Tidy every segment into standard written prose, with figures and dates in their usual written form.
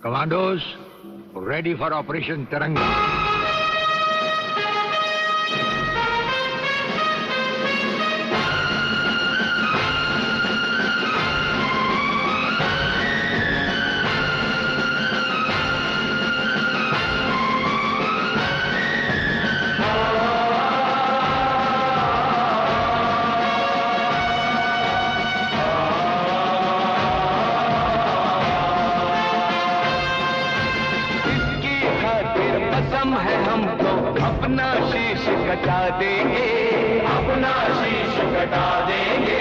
Commandos, ready for Operation Tiranga. अपना शीश कटा देंगे, अपना शीश कटा देंगे।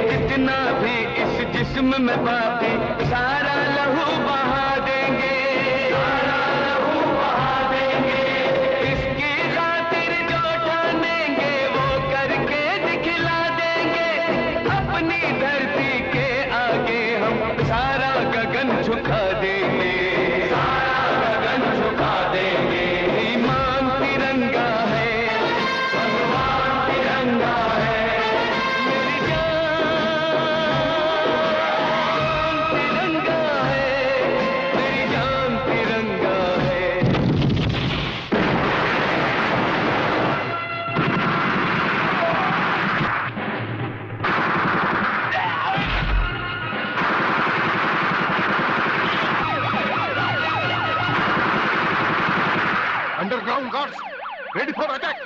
जितना भी इस जिस्म में पापी सारा लहू बहा देंगे, सारा लहू बहा देंगे। इसकी खातिर जो ठानेंगे वो करके दिखला देंगे। अपनी धरती के आगे हम सारा गगन झुका देंगे, सारा गगन झुका देंगे। Underground guards, ready for attack!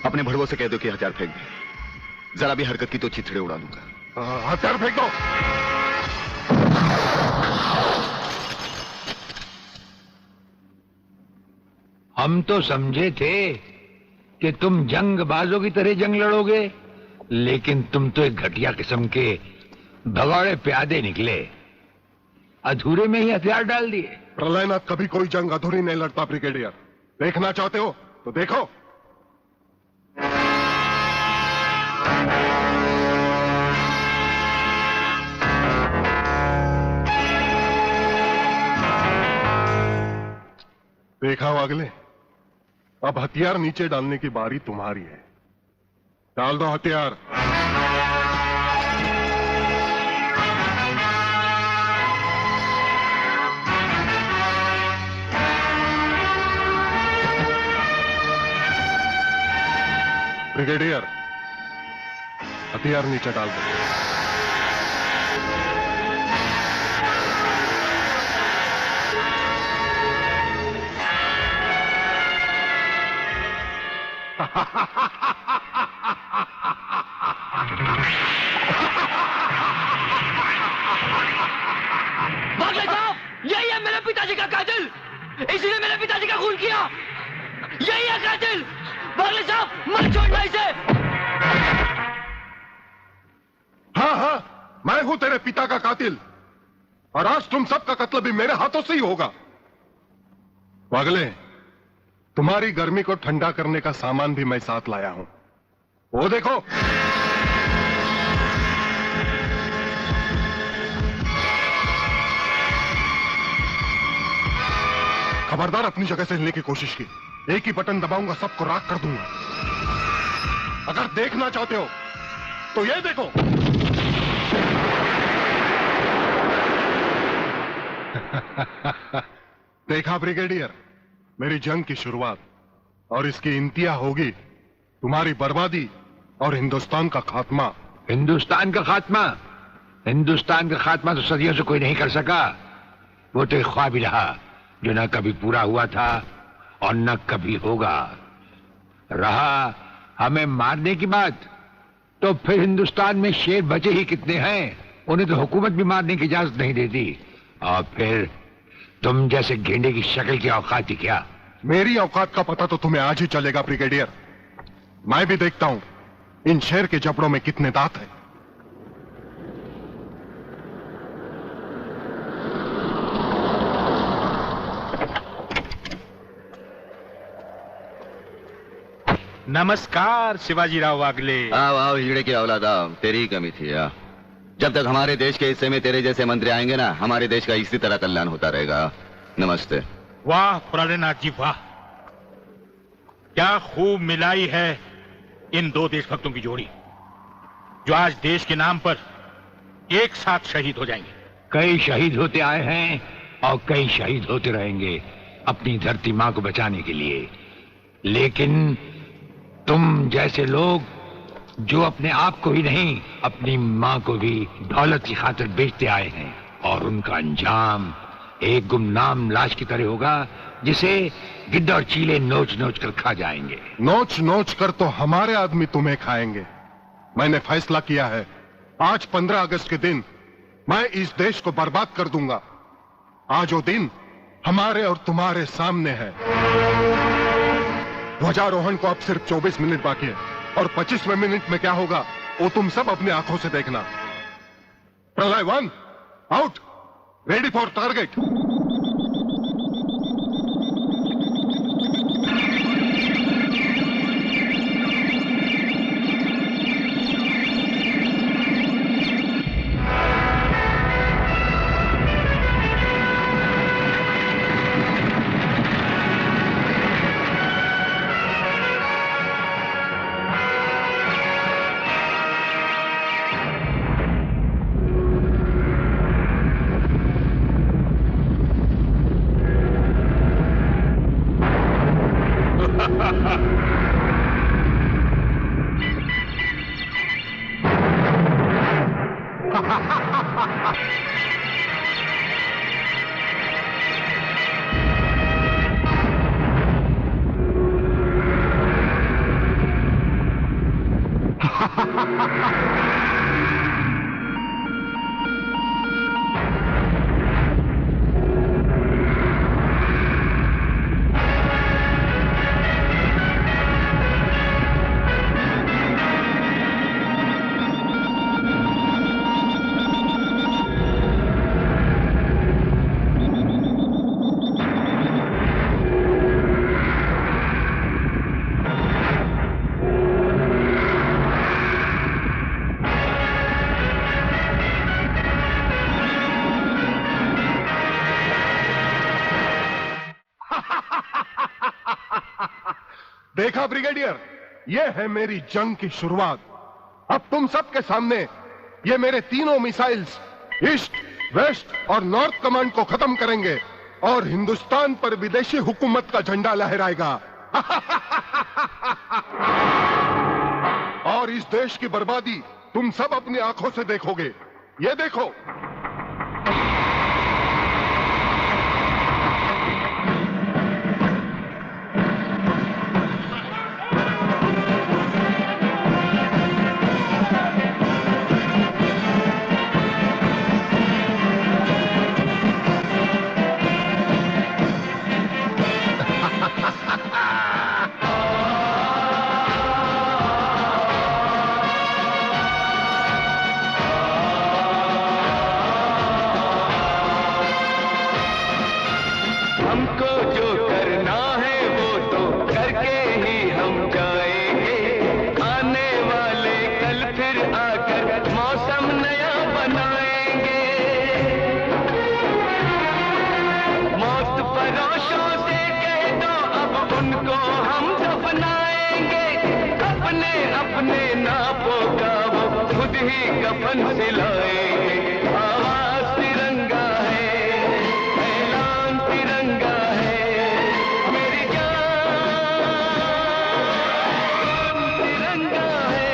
अपने भड़वों से कह दो कि हथियार फेंक दे। जरा भी हरकत की तो चिथड़े उड़ा दूंगा। हथियार फेंक दो। हम तो समझे थे कि तुम जंगबाजों की तरह जंग लड़ोगे, लेकिन तुम तो एक घटिया किस्म के भगौड़े प्यादे निकले। अधूरे में ही हथियार डाल दिए। प्रलयनाथ कभी कोई जंग अधूरी नहीं लड़ता ब्रिगेडियर। देखना चाहते हो तो देखो। देखा वागले, अब हथियार नीचे डालने की बारी तुम्हारी है। डाल दो हथियार। ब्रिगेडियर, हथियार नीचे डाल दो। बागले साहब, यही है मेरे पिताजी का कातिल। इसीने मेरे पिताजी का खून किया। यही है कातिल। बागले साहब, मत छोड़ना इसे। हाँ हाँ, मैं हूं तेरे पिता का कातिल, और आज तुम सबका कत्ल भी मेरे हाथों से ही होगा। वागले, तुम्हारी गर्मी को ठंडा करने का सामान भी मैं साथ लाया हूं। वो देखो। खबरदार अपनी जगह से हिलने की कोशिश की। एक ही बटन दबाऊंगा, सबको राख कर दूंगा। अगर देखना चाहते हो तो ये देखो। देखा ब्रिगेडियर, मेरी जंग की शुरुआत, और इसकी इंतहा होगी तुम्हारी बर्बादी और हिंदुस्तान का खात्मा। हिंदुस्तान का खात्मा? हिंदुस्तान का खात्मा तो सदियों से कोई नहीं कर सका। वो तो एक ख्वाब ही रहा जो न कभी पूरा हुआ था और न कभी होगा। रहा हमें मारने की बात, तो फिर हिंदुस्तान में शेर बचे ही कितने हैं? उन्हें तो हुकूमत भी मारने की इजाजत नहीं देती। और फिर तुम जैसे गेंडे की शक्ल की औकात ही क्या? मेरी औकात का पता तो तुम्हें आज ही चलेगा ब्रिगेडियर। मैं भी देखता हूं इन शेर के जबड़ों में कितने दांत हैं। नमस्कार शिवाजीराव वागले। आओ आओ हिजड़े की औलादा, तेरी ही कमी थी। जब तक हमारे देश के हिस्से में तेरे जैसे मंत्री आएंगे ना, हमारे देश का इसी तरह कल्याण होता रहेगा। नमस्ते। वाह प्राणनाथ जी वाह, क्या खूब मिलाई है इन दो देशभक्तों की जोड़ी, जो आज देश के नाम पर एक साथ शहीद हो जाएंगे। कई शहीद होते आए हैं और कई शहीद होते रहेंगे अपनी धरती माँ को बचाने के लिए। लेकिन तुम जैसे लोग जो अपने आप को ही नहीं, अपनी माँ को भी दौलत की खातिर बेचते आए हैं, और उनका अंजाम एक गुमनाम लाश की तरह होगा जिसे गिद्ध और चीले नोच नोच कर खा जाएंगे। नोच नोच कर तो हमारे आदमी तुम्हें खाएंगे। मैंने फैसला किया है, आज 15 अगस्त के दिन मैं इस देश को बर्बाद कर दूंगा। आज वो दिन हमारे और तुम्हारे सामने है। ध्वजारोहण को अब सिर्फ 24 मिनट बाकी है, और 25वें मिनट में क्या होगा वो तुम सब अपनी आंखों से देखना। प्रलय 1 आउट, रेडी फॉर टारगेट। देखा ब्रिगेडियर, ये है मेरी जंग की शुरुआत। अब तुम सबके सामने ये मेरे तीनों मिसाइल्स ईस्ट, वेस्ट और नॉर्थ कमांड को खत्म करेंगे और हिंदुस्तान पर विदेशी हुकूमत का झंडा लहराएगा। और इस देश की बर्बादी तुम सब अपनी आंखों से देखोगे। ये देखो। कफन सिलाएंगे, आवाज तिरंगा है, ऐलान तिरंगा है, मेरी जान तिरंगा है,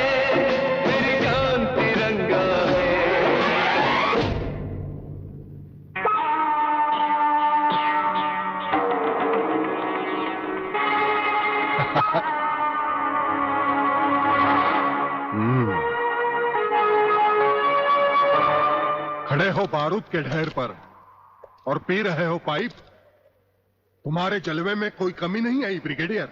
मेरी जान तिरंगा है। खड़े हो बारूद के ढेर पर और पी रहे हो पाइप। तुम्हारे जलवे में कोई कमी नहीं आई ब्रिगेडियर।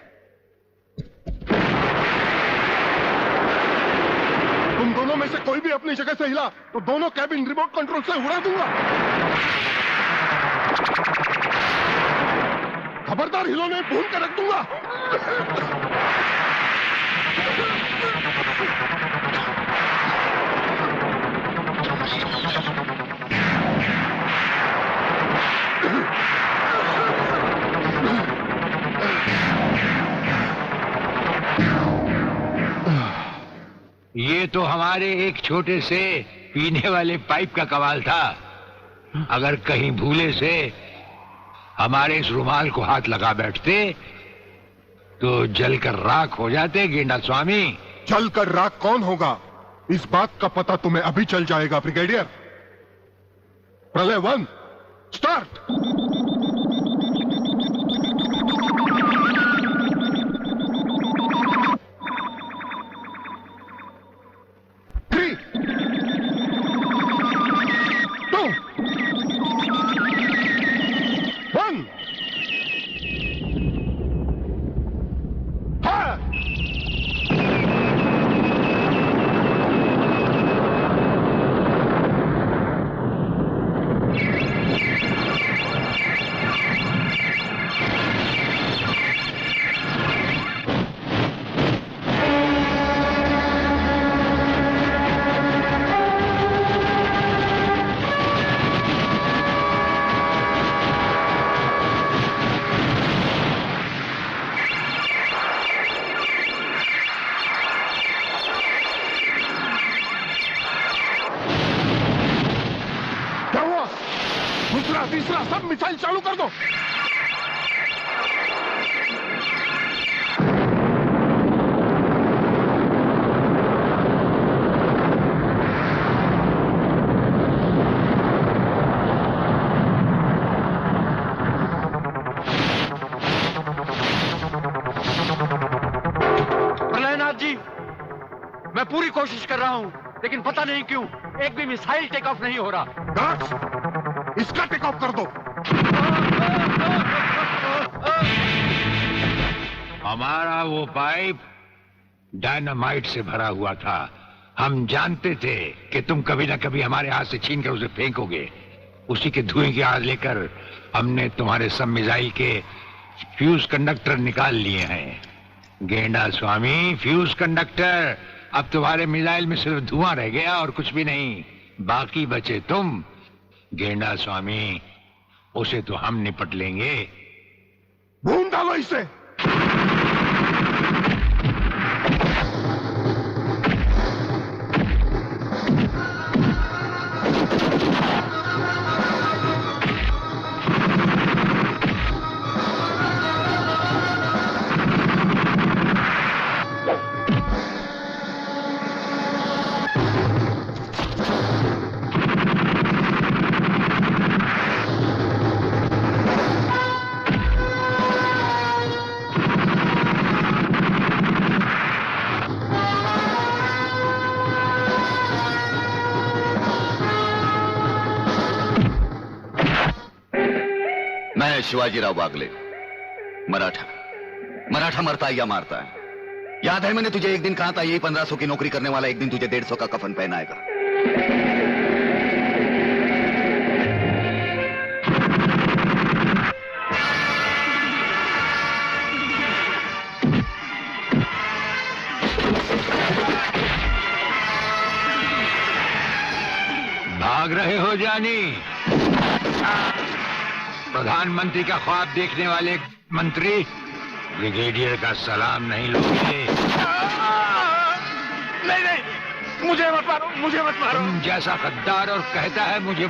तुम दोनों में से कोई भी अपनी जगह से हिला तो दोनों कैबिन रिमोट कंट्रोल से उड़ा दूंगा। खबरदार हिलोने भून कर रख दूंगा। ये तो हमारे एक छोटे से पीने वाले पाइप का कमाल था। अगर कहीं भूले से हमारे इस रुमाल को हाथ लगा बैठते तो जलकर राख हो जाते गेंडा स्वामी। जलकर राख कौन होगा इस बात का पता तुम्हें अभी चल जाएगा ब्रिगेडियर। प्रलय 1 स्टार्ट। दूसरा तीसरा सब मिसाइल चालू कर दो। प्रलयनाथ जी, मैं पूरी कोशिश कर रहा हूं, लेकिन पता नहीं क्यों एक भी मिसाइल टेक ऑफ नहीं हो रहा। इसका टेक ऑफ कर दो। हमारा वो पाइप डायनामाइट से भरा हुआ था। हम जानते थे कि तुम कभी ना कभी हमारे हाथ से छीनकर उसे फेंकोगे। उसी के धुएं की आग लेकर हमने तुम्हारे सब मिसाइल के फ्यूज कंडक्टर निकाल लिए हैं। गेंडा स्वामी, फ्यूज कंडक्टर। अब तुम्हारे मिसाइल में सिर्फ धुआं रह गया और कुछ भी नहीं। बाकी बचे तुम। गेंडा स्वामी, उसे तो हम निपट लेंगे। भून डालो इसे। मैं शिवाजीराव बागले, मराठा मरता है या मारता है। याद है मैंने तुझे एक दिन कहा था, यही 1500 की नौकरी करने वाला एक दिन तुझे 150 का कफन पहनाएगा। भाग रहे हो जानी? प्रधानमंत्री का ख्वाब देखने वाले मंत्री ब्रिगेडियर का सलाम नहीं लोगे? नहीं नहीं, मुझे मत मारो, मुझे मत मारो। तुम जैसा गद्दार और कहता है मुझे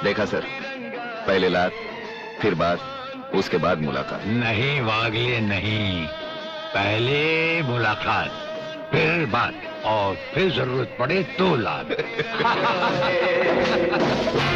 देखा सर, पहले लात, फिर बात, उसके बाद मुलाकात। नहीं वागले नहीं, पहले मुलाकात, फिर बात और फिर जरूरत पड़े तो लात।